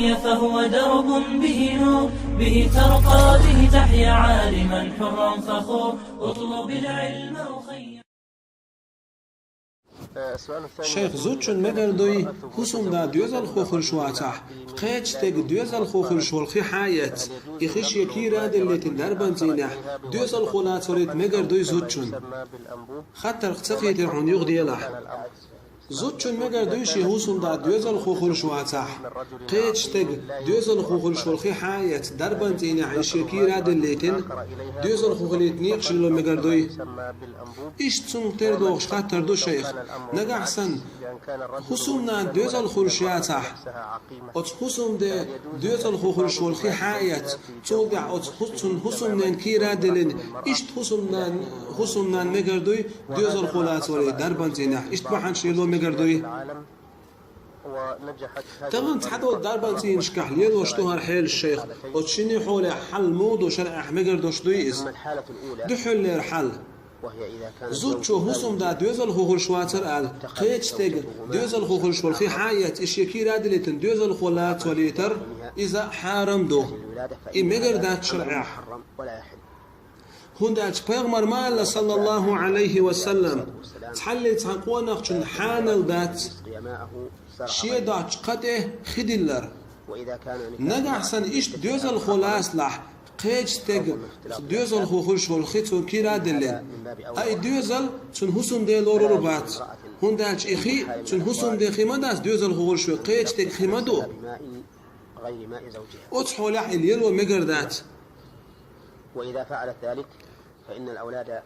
أخي فهو درب به نور، به ترقى به تحيا عالما حرا فخور. اطلب العلم أخي. شيخ زوتشن مقردوي حسوم دا دوزل خوخل شواتح قيتش تك دوزل خوخل شولخي حايت إخيش يكيرا دلت الدربان تينح دوزل خولات وريت مقردوي زوتشن خطر اختقيت العن يغدي لح زوتشن مقردوي شي حسوم دا دوزل خوخل شواتح قيتش تك دوزل خوخل شولخي حايت دربان تينح إخيش يكيرا دلتن دوزل خوخليت نيقش لو مقردوي إيش تسون تردوغش خطر دو شيخ نجا حسن حسومنا دوزل خورشياتح أت حسوم ده دوزل خورشولخي حيات تودع أت حسومنا كيرا دلين إيش حسومنا مقردوي دوزل خولات ولي دربان تينح إيش بحن شيلو مقردوي طبعا تحدو دربان تين شكح ليل وشتوها الحيل الشيخ وتشيني حول حل مود وشرع مقردوش دويس دو حل حل زوتشو حسوم دا دوزل خوخل شواتر آل قيتش تيج دوزل خوخل شولخي حايت إش يكيرا دلتن دوزل خولات وليتر إذا حارم دو إي مقردات شرع هنداج بيغمر مال صلى الله عليه وسلم تحلي تحقونا خشن حانل دات شي داج قده خدلر نجا حسن إيش دوزل خلاص لح قيتش تيج دوزل خوخل شولخي تو كيرا دلين أي دوزل تون حسوم دي لورو بات هنداج إخي تون حسوم دي خيمة داس دوزل خوخل شوي قيتش تيج خيمة دو أتحولح اليلو مقردات. وإذا فعلت ذلك فإن الأولاد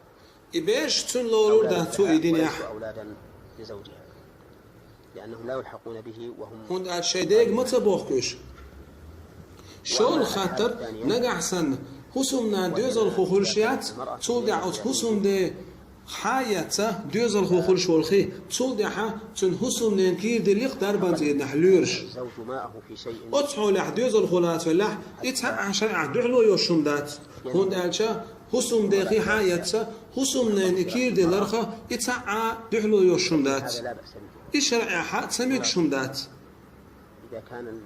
إبيش تون لورو داتو إيدين يح أولادا لزوجها لأنهم لا يلحقون به وهم هنداج شيديق ما تبوخكش شول خاطر نجا حسن حسومنا دوزل خوخل شيات تودع أت حسوم دي حياته دوزل خوخل شولخي تودع تون حسوم ننكير دي ليق دربان زي نحلورش الزوج معه في شيء أتحولح دوزل خولات فلاح إتها شرع دحلو يوشم دات هنداج حسوم دي حياته حسوم ننكير دي لرخه إتها دحلو يوشم دات لا بأس به إيش شرع حق سميك شم دات إذا كان